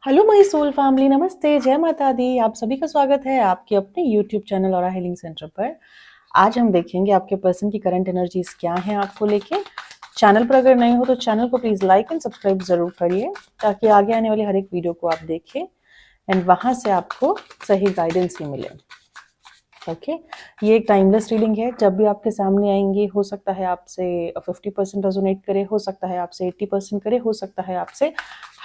Hello my soul family, नमस्ते, जय माता दी। आप सभी का स्वागत है आपके अपने यूट्यूब चैनल और हीलिंग सेंटर पर। आज हम देखेंगे आपके पर्सन की करंट एनर्जीज क्या हैं आपको लेके। चैनल पर अगर नए हो तो चैनल को प्लीज़ लाइक एंड सब्सक्राइब ज़रूर करिए ताकि आगे आने वाले हर एक वीडियो को आप देखें एंड वहाँ से आपको सही गाइडेंस ही मिले। ओके ये एक टाइमलेस रीडिंग है। जब भी आपके सामने आएंगे, हो सकता है आपसे 50% रेजोनेट करे, हो सकता है आपसे 80% करे, हो सकता है आपसे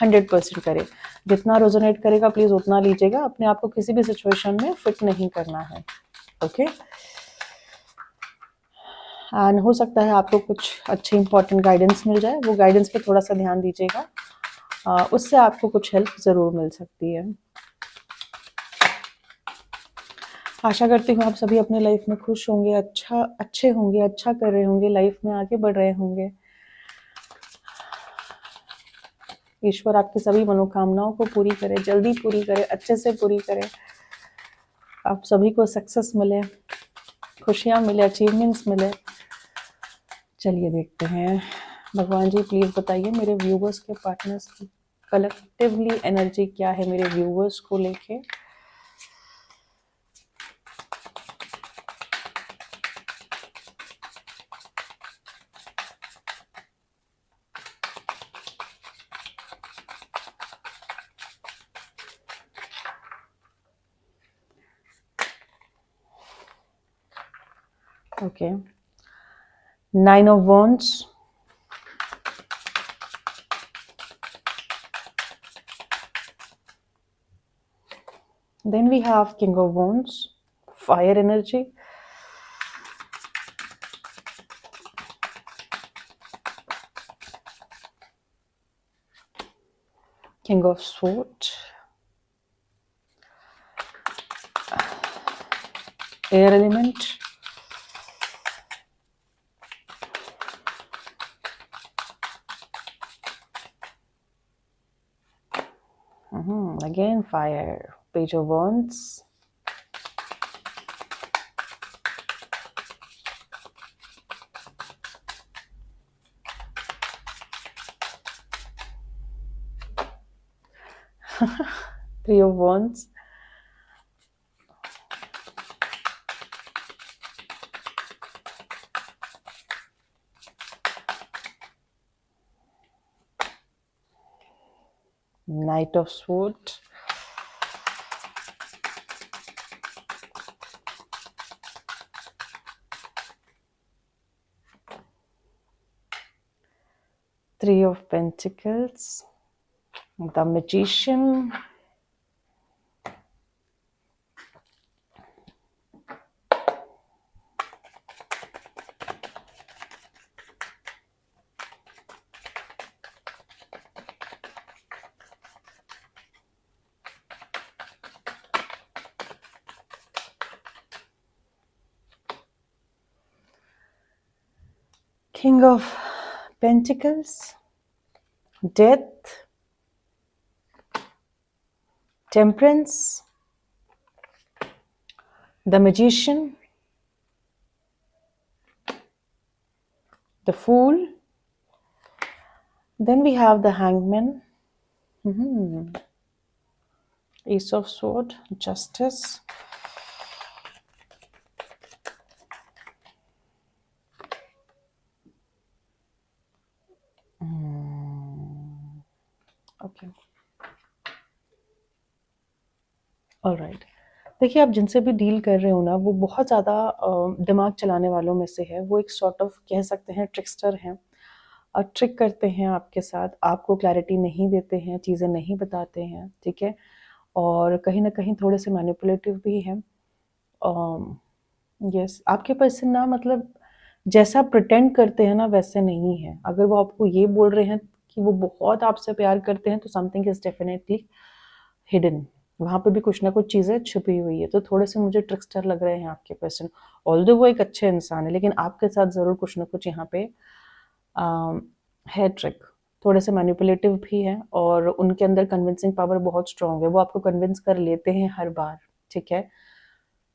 100% करे। जितना रेजोनेट करेगा प्लीज़ उतना लीजिएगा। अपने आप को किसी भी सिचुएशन में फिट नहीं करना है। ओके एंड हो सकता है आपको कुछ अच्छी इंपॉर्टेंट गाइडेंस मिल जाए, वो गाइडेंस पे थोड़ा सा ध्यान दीजिएगा। उससे आपको कुछ हेल्प ज़रूर मिल सकती है। आशा करती हूँ आप सभी अपने लाइफ में खुश होंगे, अच्छे होंगे, अच्छा कर रहे होंगे, लाइफ में आगे बढ़ रहे होंगे। ईश्वर आपकी सभी मनोकामनाओं को पूरी करे, जल्दी पूरी करे, अच्छे से पूरी करे। आप सभी को सक्सेस मिले, खुशियाँ मिले, अचीवमेंट्स मिले। चलिए देखते हैं। भगवान जी प्लीज़ बताइए मेरे व्यूवर्स के पार्टनर्स की कलेक्टिवली एनर्जी क्या है मेरे व्यूवर्स को लेके। Okay 9 of Wands, then we have King of Wands, fire energy, King of Swords, air element, again fire, Page of Wands, Three of Wands, Knight of Swords, Three of Pentacles, the Magician, King of Pentacles, Death, Temperance, the Magician, the Fool, then we have the Hangman, Ace of Sword, Justice, okay alright. देखिए आप जिनसे भी deal कर रहे हो ना, वो बहुत ज़्यादा दिमाग चलाने वालों में से है। वो एक सॉर्ट ऑफ कह सकते हैं ट्रिकस्टर हैं और ट्रिक करते हैं आपके साथ, आपको क्लैरिटी नहीं देते हैं, चीज़ें नहीं बताते हैं, ठीक है। और कहीं ना कहीं थोड़े से मैनिपुलेटिव भी हैं। यस आपके पर्सन ना, मतलब जैसा प्रिटेंड करते हैं ना वैसे नहीं है। अगर वो आपको ये बोल रहे हैं कि वो बहुत आपसे प्यार करते हैं तो समथिंग इज़ डेफिनेटली हिडन। वहाँ पे भी कुछ ना कुछ चीज़ें छुपी हुई है। तो थोड़े से मुझे ट्रिकस्टर लग रहे हैं आपके पर्सन। ऑल्दो वो एक अच्छे इंसान है, लेकिन आपके साथ ज़रूर कुछ ना कुछ यहाँ पे है ट्रिक। थोड़े से मैनिपुलेटिव भी हैं और उनके अंदर कन्विंसिंग पावर बहुत स्ट्रांग है। वो आपको कन्विंस कर लेते हैं हर बार, ठीक है।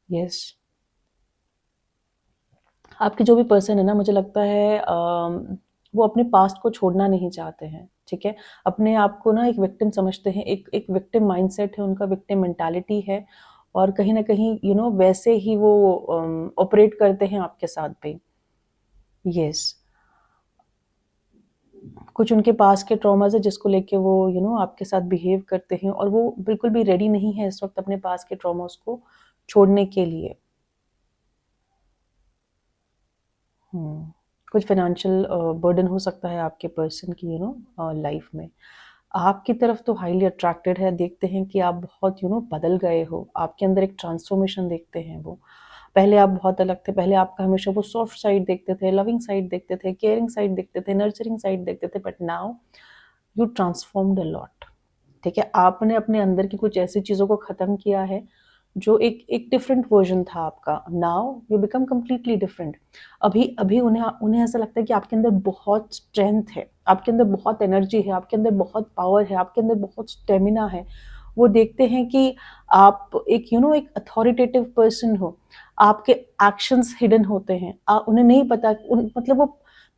यस आपके जो भी पर्सन है ना, मुझे लगता है वो अपने पास्ट को छोड़ना नहीं चाहते हैं, ठीक है। अपने आप को ना एक विक्टिम समझते हैं, एक विक्टिम माइंडसेट है उनका, विक्टिम मेंटालिटी है, और कहीं ना कहीं वैसे ही वो ऑपरेट करते हैं आपके साथ भी। यस, कुछ उनके पास के ट्रॉमास है जिसको लेके वो आपके साथ बिहेव करते हैं, और वो बिल्कुल भी रेडी नहीं है इस वक्त अपने पास के ट्रॉमास को छोड़ने के लिए। कुछ फाइनेंशियल बर्डन हो सकता है आपके पर्सन की लाइफ में। आपकी तरफ तो हाईली अट्रैक्टेड है, देखते हैं कि आप बहुत बदल गए हो, आपके अंदर एक ट्रांसफॉर्मेशन देखते हैं वो। पहले आप बहुत अलग थे, पहले आपका हमेशा वो सॉफ्ट साइड देखते थे, लविंग साइड देखते थे, केयरिंग साइड देखते थे, नर्चरिंग साइड देखते थे, but now you transformed a lot, ठीक है। आपने अपने अंदर की कुछ ऐसी चीज़ों को ख़त्म किया है जो एक एक डिफरेंट वर्जन था आपका। Now you become completely different. अभी अभी उन्हें उन्हें ऐसा लगता है कि आपके अंदर बहुत स्ट्रेंथ है, आपके अंदर बहुत एनर्जी है, आपके अंदर बहुत पावर है, आपके अंदर बहुत स्टेमिना है। वो देखते हैं कि आप एक एक अथॉरिटेटिव पर्सन हो, आपके एक्शंस हिडन होते हैं, उन्हें नहीं पता, मतलब वो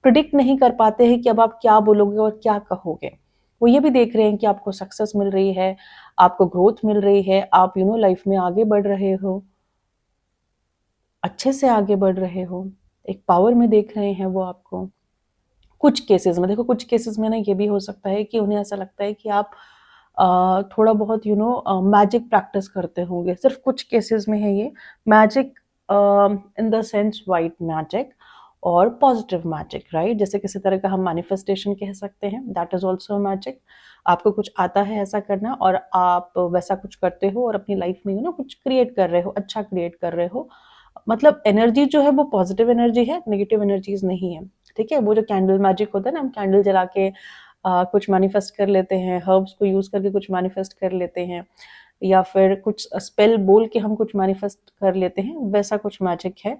प्रिडिक्ट नहीं कर पाते हैं कि अब आप क्या बोलोगे और क्या कहोगे। वो ये भी देख रहे हैं कि आपको सक्सेस मिल रही है, आपको ग्रोथ मिल रही है, आप लाइफ में आगे बढ़ रहे हो, अच्छे से आगे बढ़ रहे हो, एक पावर में देख रहे हैं वो आपको। कुछ केसेस में देखो, कुछ केसेस में ना ये भी हो सकता है कि उन्हें ऐसा लगता है कि आप थोड़ा बहुत मैजिक प्रैक्टिस करते होंगे। सिर्फ कुछ केसेस में है ये magic, in the sense white magic और पॉजिटिव मैजिक, राइट। जैसे किसी तरह का हम मैनिफेस्टेशन कह सकते हैं, दैट इज ऑल्सो मैजिक। आपको कुछ आता है ऐसा करना और आप वैसा कुछ करते हो और अपनी लाइफ में कुछ क्रिएट कर रहे हो, अच्छा क्रिएट कर रहे हो। मतलब एनर्जी जो है वो पॉजिटिव एनर्जी है, नेगेटिव एनर्जीज नहीं है, ठीक है। वो जो कैंडल मैजिक होता है ना, हम कैंडल जला के कुछ मैनिफेस्ट कर लेते हैं, हर्ब्स को यूज करके कुछ मैनिफेस्ट कर लेते हैं, या फिर कुछ स्पेल बोल के हम कुछ मैनिफेस्ट कर लेते हैं, वैसा कुछ मैजिक है।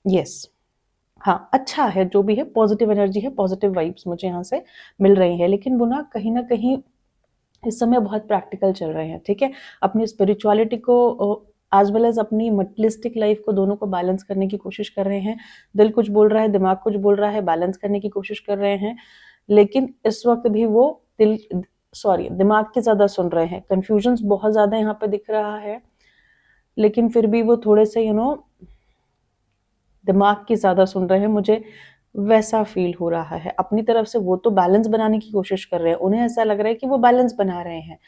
यस, हाँ, अच्छा है, जो भी है पॉजिटिव एनर्जी है, पॉजिटिव वाइब्स मुझे यहाँ से मिल रही है। लेकिन वो ना कहीं इस समय बहुत प्रैक्टिकल चल रहे हैं, ठीक है। अपनी स्पिरिचुअलिटी को एज वेल एज अपनी मटेरियलिस्टिक लाइफ को, दोनों को बैलेंस करने की कोशिश कर रहे हैं। दिल कुछ बोल रहा है, दिमाग कुछ बोल रहा है, बैलेंस करने की कोशिश कर रहे हैं, लेकिन इस वक्त भी वो दिमाग की ज्यादा सुन रहे हैं। कंफ्यूजन बहुत ज्यादा यहाँ पे दिख रहा है, लेकिन फिर भी वो थोड़े से दिमाग की ज्यादा सुन रहे हैं, मुझे वैसा फील हो रहा है। अपनी तरफ से वो तो बैलेंस बनाने की कोशिश कर रहे हैं, उन्हें ऐसा लग रहा है कि वो बैलेंस बना रहे हैं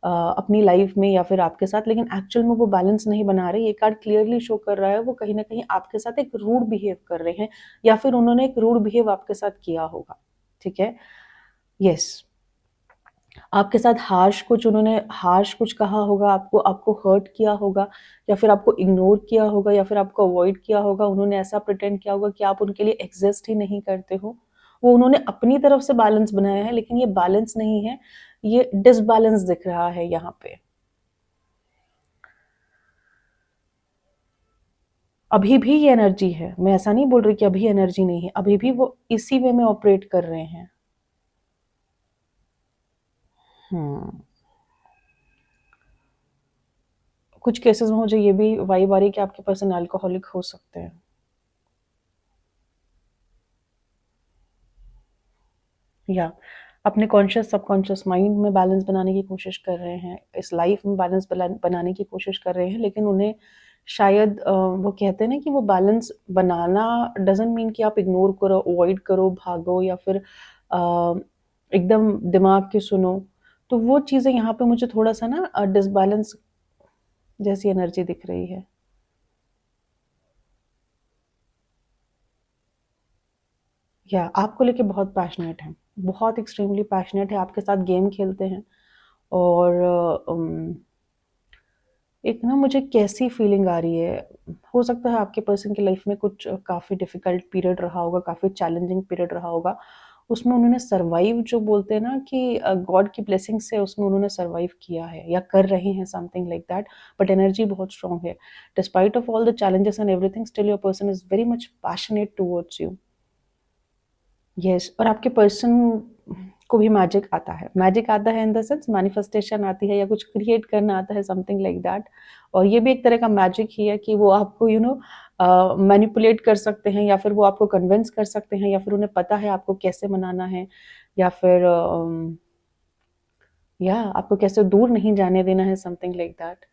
अपनी लाइफ में या फिर आपके साथ, लेकिन एक्चुअल में वो बैलेंस नहीं बना रहे। ये कार्ड क्लियरली शो कर रहा है वो कहीं ना कहीं आपके साथ एक रूड बिहेव कर रहे हैं, या फिर उन्होंने एक रूड बिहेव आपके साथ किया होगा, ठीक है। यस, आपके साथ हार्श कुछ कहा होगा, आपको आपको हर्ट किया होगा, या फिर आपको इग्नोर किया होगा, या फिर आपको अवॉइड किया होगा। उन्होंने ऐसा प्रिटेंड किया होगा कि आप उनके लिए एग्जिस्ट ही नहीं करते हो। वो उन्होंने अपनी तरफ से बैलेंस बनाया है, लेकिन ये बैलेंस नहीं है, ये डिसबैलेंस दिख रहा है यहाँ पे। अभी भी ये एनर्जी है, मैं ऐसा नहीं बोल रही कि अभी एनर्जी नहीं है, अभी भी वो इसी वे में ऑपरेट कर रहे हैं। हम्म, कुछ केसेस में मुझे ये भी वाइब आ रही है कि आपके पर्सन अल्कोहलिक हो सकते हैं, या अपने कॉन्शियस सबकॉन्शियस माइंड में बैलेंस बनाने की कोशिश कर रहे हैं, इस लाइफ में बैलेंस बनाने की कोशिश कर रहे हैं, लेकिन उन्हें शायद वो कहते हैं ना कि वो बैलेंस बनाना डजंट मीन कि आप इग्नोर करो, अवॉइड करो, भागो, या फिर एकदम दिमाग की सुनो। तो वो चीज़ें यहाँ पे मुझे थोड़ा सा ना डिसबैलेंस जैसी एनर्जी दिख रही है। या आपको लेके बहुत पैशनेट है, बहुत एक्सट्रीमली पैशनेट है, आपके साथ गेम खेलते हैं। और एक ना मुझे कैसी फीलिंग आ रही है, हो सकता है आपके पर्सन की लाइफ में कुछ काफ़ी डिफिकल्ट पीरियड रहा होगा, काफ़ी चैलेंजिंग पीरियड रहा होगा। उसमें उन्होंने सर्वाइव, जो बोलते हैं ना कि गॉड की ब्लेसिंग से उसमें उन्होंने सर्वाइव किया है या कर रहे हैं, something like that. But energy बहुत स्ट्रांग है, despite of all the challenges and everything, still your person is very much passionate towards you. Yes, और आपके पर्सन को भी मैजिक आता है। मैजिक आता है इन द सेंस मैनिफेस्टेशन आती है या कुछ क्रिएट करना आता है, समथिंग लाइक दैट। और ये भी एक तरह का मैजिक ही है कि वो आपको मैनिपुलेट कर सकते हैं, या फिर वो आपको कन्विंस कर सकते हैं, या फिर उन्हें पता है आपको कैसे मनाना है, या फिर या आपको कैसे दूर नहीं जाने देना है, समथिंग लाइक दैट।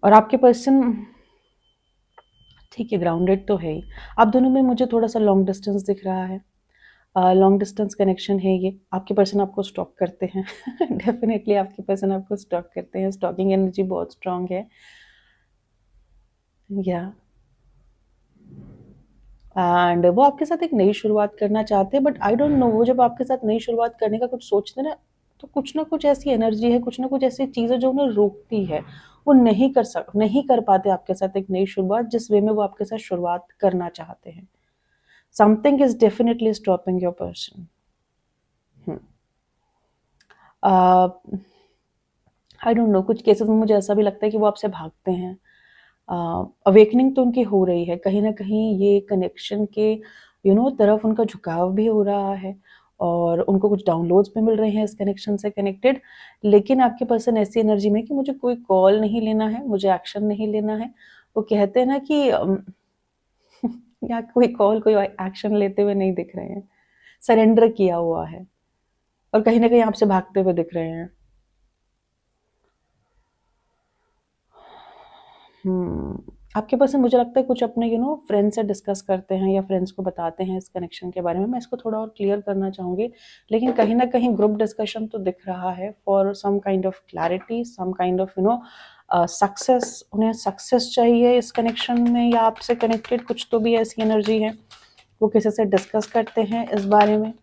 और आपके पर्सन ठीक है, ग्राउंडेड तो है ही। आप दोनों में मुझे थोड़ा सा लॉन्ग डिस्टेंस दिख रहा है, लॉन्ग डिस्टेंस कनेक्शन है ये। आपके पर्सन आपको स्टॉक करते हैं डेफिनेटली आपके पर्सन आपको स्टॉक करते हैं, स्टॉकिंग एनर्जी बहुत स्ट्रांग है या एंड वो आपके साथ एक नई शुरुआत करना चाहते हैं, बट आई डोंट नो, वो जब आपके साथ नई शुरुआत करने का कुछ सोचते हैं ना, तो कुछ ना कुछ ऐसी एनर्जी है, कुछ ना कुछ ऐसी चीज़ है जो उन्हें रोकती है। वो नहीं कर पाते आपके साथ एक नई शुरुआत जिस वे में वो आपके साथ शुरुआत करना चाहते हैं। Something is definitely stopping your person. I don't know, कुछ केसेस में मुझे ऐसा भी लगता है कि वो आपसे भागते हैं। अवेकनिंग तो उनकी हो रही है, कहीं ना कहीं ये कनेक्शन के तरफ उनका झुकाव भी हो रहा है, और उनको कुछ डाउनलोड्स भी मिल रहे हैं इस कनेक्शन से कनेक्टेड। लेकिन आपके पर्सन ऐसी एनर्जी में कि मुझे कोई कॉल नहीं लेना है, मुझे एक्शन नहीं लेना है। वो कहते हैं ना कि या कोई कॉल कोई एक्शन लेते हुए नहीं दिख रहे हैं, सरेंडर किया हुआ है, और कहीं ना कहीं आपसे भागते हुए दिख रहे हैं। आपके पर्सन मुझे लगता है कुछ अपने फ्रेंड्स से डिस्कस करते हैं, या फ्रेंड्स को बताते हैं इस कनेक्शन के बारे में। मैं इसको थोड़ा और क्लियर करना चाहूँगी, लेकिन कहीं ना कहीं ग्रुप डिस्कशन तो दिख रहा है for some kind of clarity, some kind of success. उन्हें सक्सेस चाहिए इस कनेक्शन में, या आपसे कनेक्टेड कुछ तो भी ऐसी एनर्जी है। वो किसी से डिस्कस करते हैं इस बारे में,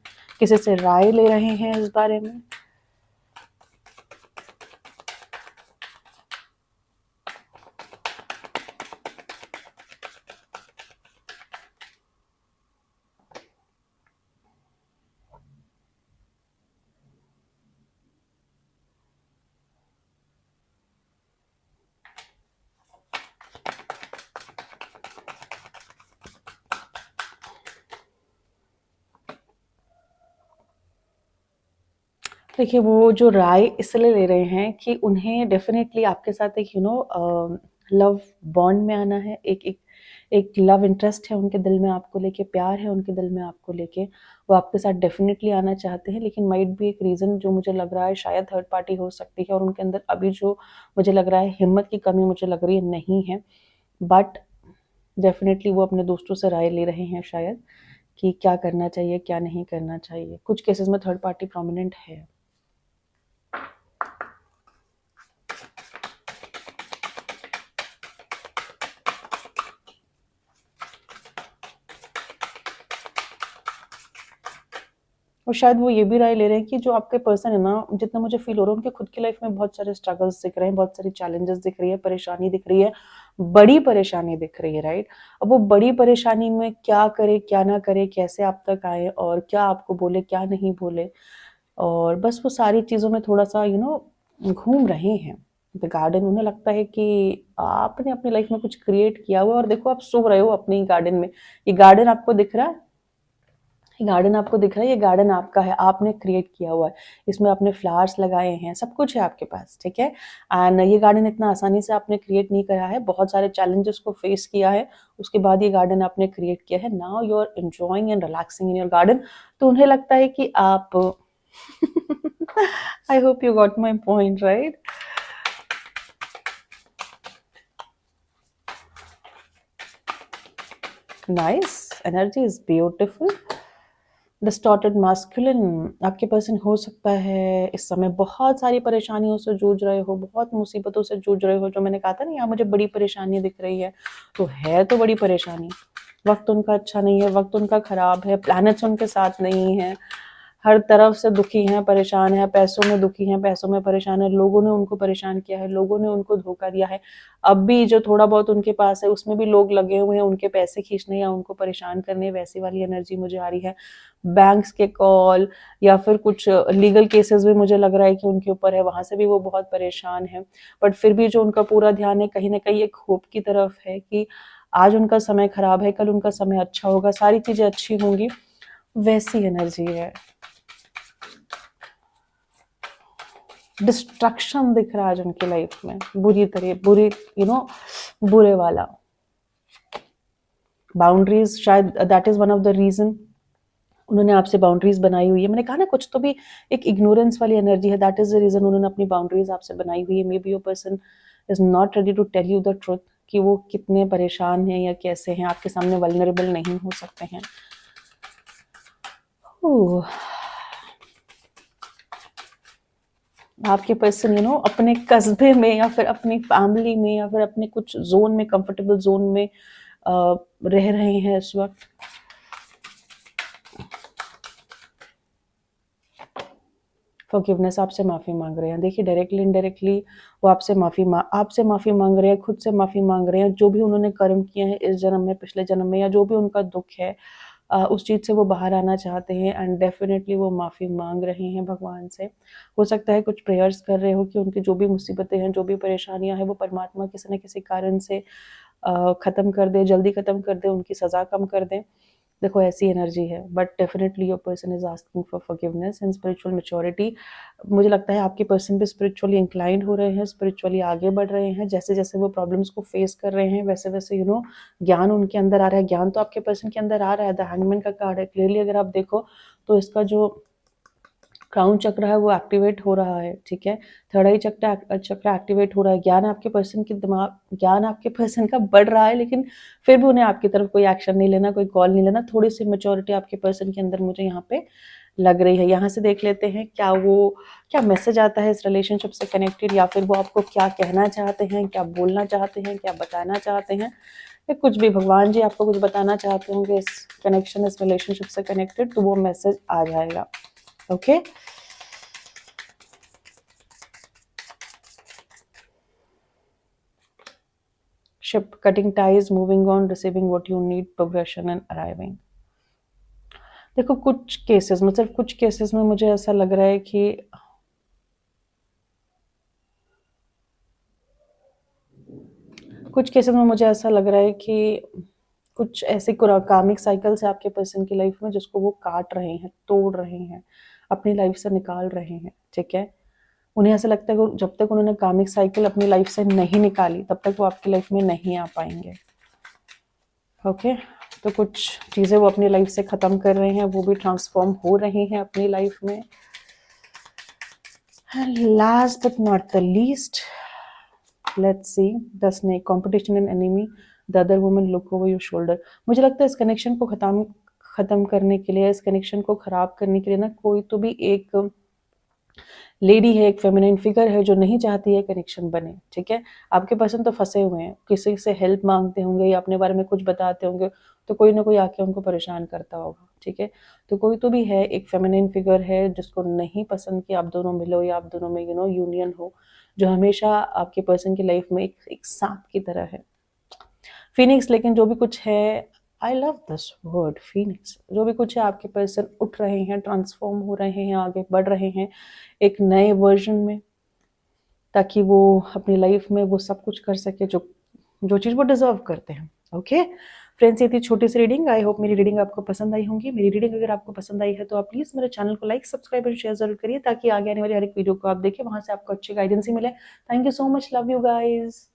किसी से राय ले रहे हैं इस बारे में। देखिए, वो जो राय इसलिए ले रहे हैं कि उन्हें डेफिनेटली आपके साथ एक लव बॉन्ड में आना है, एक लव इंटरेस्ट है उनके दिल में आपको लेके, प्यार है उनके दिल में आपको लेके। वो आपके साथ डेफिनेटली आना चाहते हैं, लेकिन माइट भी एक रीज़न जो मुझे लग रहा है शायद थर्ड पार्टी हो सकती है, और उनके अंदर अभी जो मुझे लग रहा है हिम्मत की कमी मुझे लग रही है नहीं है। बट डेफिनेटली वो अपने दोस्तों से राय ले रहे हैं शायद, कि क्या करना चाहिए क्या नहीं करना चाहिए। कुछ केसेस में थर्ड पार्टी प्रोमिनेंट है। और शायद वो ये भी राय ले रहे हैं कि जो आपके पर्सन है ना, जितना मुझे फील हो रहा है उनके खुद की लाइफ में बहुत सारे स्ट्रगल्स दिख रहे हैं, बहुत सारी चैलेंजेस दिख रही है, परेशानी दिख रही है, बड़ी परेशानी दिख रही है, राइट। अब वो बड़ी परेशानी में क्या करे क्या ना करे, कैसे आप तक आए, और क्या आपको बोले क्या नहीं बोले, और बस वो सारी चीज़ों में थोड़ा सा घूम रहे हैं द गार्डन। उन्हें लगता है कि आपने अपनी लाइफ में कुछ क्रिएट किया हुआ है, और देखो आप सो रहे हो अपने ही गार्डन में। ये गार्डन आपको दिख रहा है, गार्डन आपको दिख रहा है, ये गार्डन आपका है, आपने क्रिएट किया हुआ है। इसमें आपने फ्लावर्स लगाए हैं, सब कुछ है आपके पास, ठीक है। एंड ये गार्डन इतना आसानी से आपने क्रिएट नहीं करा है, बहुत सारे चैलेंजेस को फेस किया है, उसके बाद ये गार्डन आपने क्रिएट किया है। Now you are enjoying and relaxing in your garden. तो उन्हें लगता है कि आप I hope you got my point, right. Nice, energy is beautiful. Distorted masculine, आपके पर्सन हो सकता है इस समय बहुत सारी परेशानियों से जूझ रहे हो, बहुत मुसीबतों से जूझ रहे हो। जो मैंने कहा था ना, यहाँ मुझे बड़ी परेशानी दिख रही है, तो है तो बड़ी परेशानी। वक्त उनका अच्छा नहीं है, वक्त उनका खराब है, प्लैनेट्स उनके साथ नहीं है, हर तरफ से दुखी हैं, परेशान हैं, पैसों में दुखी हैं, पैसों में परेशान है, लोगों ने उनको परेशान किया है, लोगों ने उनको धोखा दिया है। अब भी जो थोड़ा बहुत उनके पास है उसमें भी लोग लगे हुए हैं उनके पैसे खींचने या उनको परेशान करने, वैसी वाली एनर्जी मुझे आ रही है। बैंक्स के कॉल या फिर कुछ लीगल केसेस भी मुझे लग रहा है कि उनके ऊपर है, वहां से भी वो बहुत परेशान है। बट फिर भी जो उनका पूरा ध्यान है कहीं ना कहीं एक होप की तरफ है कि आज उनका समय खराब है, कल उनका समय अच्छा होगा, सारी चीजें अच्छी होंगी। वैसी एनर्जी है। डिस्ट्रक्शन दिख रहा है आज उनकी लाइफ में, बुरी तरह, बुरी बुरे वाला। बाउंड्रीज, शायद that is one of the reason उन्होंने आपसे बाउंड्रीज बनाई हुई है। मैंने कहा ना, कुछ तो भी एक इग्नोरेंस वाली एनर्जी है, दैट इज द रीजन उन्होंने अपनी बाउंड्रीज आपसे बनाई हुई है। Maybe your person is not ready to tell you the truth कि वो कितने परेशान हैं या कैसे हैं, आपके सामने वल्नरेबल नहीं हो सकते हैं। आपके पर्सन अपने कस्बे में या फिर अपनी फैमिली में या फिर अपने कुछ जोन में, कंफर्टेबल जोन में रह रहे हैं इस वक्त। फॉरगिवनेस, आपसे माफ़ी मांग रहे हैं। देखिए, डायरेक्टली इनडायरेक्टली वो आपसे माफ़ी मांग रहे हैं, खुद से माफ़ी मांग रहे हैं। जो भी उन्होंने कर्म किए हैं इस जन्म में, पिछले जन्म में, या जो भी उनका दुख है, उस चीज़ से वो बाहर आना चाहते हैं एंड डेफिनेटली वो माफ़ी मांग रहे हैं भगवान से। हो सकता है कुछ प्रेयर्स कर रहे हो कि उनकी जो भी मुसीबतें हैं, जो भी परेशानियां हैं, वो परमात्मा किसी न किसी कारण से ख़त्म कर दे, जल्दी ख़त्म कर दे, उनकी सज़ा कम कर दे। देखो, ऐसी एनर्जी है, but definitely your person is asking for forgiveness and spiritual maturity. मुझे लगता है आपके पर्सन भी स्पिरिचुअली इंक्लाइंड हो रहे हैं, स्पिरिचुअली आगे बढ़ रहे हैं। जैसे जैसे वो प्रॉब्लम्स को फेस कर रहे हैं, वैसे वैसे ज्ञान उनके अंदर आ रहा है। ज्ञान तो आपके पर्सन के अंदर आ रहा है। द हैंगमैन का कार्ड है, क्लियरली अगर आप देखो तो इसका जो क्राउन चक्र है वो एक्टिवेट हो रहा है, ठीक है। थर्ड आई चक्र एक्टिवेट हो रहा है। ज्ञान आपके पर्सन का बढ़ रहा है, लेकिन फिर भी उन्हें आपकी तरफ कोई एक्शन नहीं लेना, कोई कॉल नहीं लेना। थोड़ी सी मेच्योरिटी आपके पर्सन के अंदर मुझे यहाँ पे लग रही है। यहाँ से देख लेते हैं क्या मैसेज आता है इस रिलेशनशिप से कनेक्टेड, या फिर वो आपको क्या कहना चाहते हैं, क्या बोलना चाहते हैं, क्या बताना चाहते हैं, या कुछ भी भगवान जी आपको कुछ बताना चाहते होंगे इस कनेक्शन, इस रिलेशनशिप से कनेक्टेड, तो वो मैसेज आ जाएगा। Okay, ship, cutting ties, moving on, receiving what you need, progression and arriving. देखो, कुछ केसेस में, सिर्फ कुछ केसेस में मुझे ऐसा लग रहा है कि कुछ ऐसे कामिक साइकिल्स है आपके पर्सन की लाइफ में जिसको वो काट रहे हैं, तोड़ रहे हैं, अपनी लाइफ से निकाल रहे हैं, ठीक है। उन्हें ऐसा लगता है कि जब तक उन्होंने कामिक साइकिल अपनी लाइफ से नहीं निकाली, तब तक वो आपकी लाइफ में नहीं आ पाएंगे। ओके, तो कुछ चीज़ें वो अपनी लाइफ से ख़त्म कर रहे हैं, वो भी ट्रांसफॉर्म हो रही हैं अपनी लाइफ में। Last but not the least, let's see the snake, competition and enemy, the other woman look over your shoulder. मुझे लगता है इस कनेक्शन को ख़त्म करने के लिए, इस कनेक्शन को ख़राब करने के लिए ना, कोई तो भी एक लेडी है, एक फेमिनाइन फिगर है जो नहीं चाहती है कनेक्शन बने, ठीक है। आपके पर्सन तो फंसे हुए हैं, किसी से हेल्प मांगते होंगे या अपने बारे में कुछ बताते होंगे, तो कोई ना कोई आके उनको परेशान करता होगा, ठीक है। तो कोई तो भी है, एक फेमिनाइन फिगर है जिसको नहीं पसंद कि आप दोनों मिलो या आप दोनों में यूनियन हो, जो हमेशा आपके पर्सन की लाइफ में एक सांप की तरह है, फिनिक्स। लेकिन जो भी कुछ है, I love this word Phoenix, जो भी कुछ है, आपके पर्सन उठ रहे हैं, ट्रांसफॉर्म हो रहे हैं, आगे बढ़ रहे हैं एक नए वर्जन में, ताकि वो अपनी लाइफ में वो सब कुछ कर सके जो चीज़ वो डिजर्व करते हैं। ओके फ्रेंड्स, ये थी छोटी सी रीडिंग। आई होप मेरी रीडिंग आपको पसंद आई होंगी। मेरी रीडिंग अगर आपको पसंद आई है तो आप प्लीज़ मेरे चैनल को लाइक, सब्सक्राइब और शेयर जरूर करिए, ताकि आगे आने वाली हर एक वीडियो को आप देखें, वहाँ से आपको अच्छी गाइडेंस ही मिले। Thank you so much, love you guys.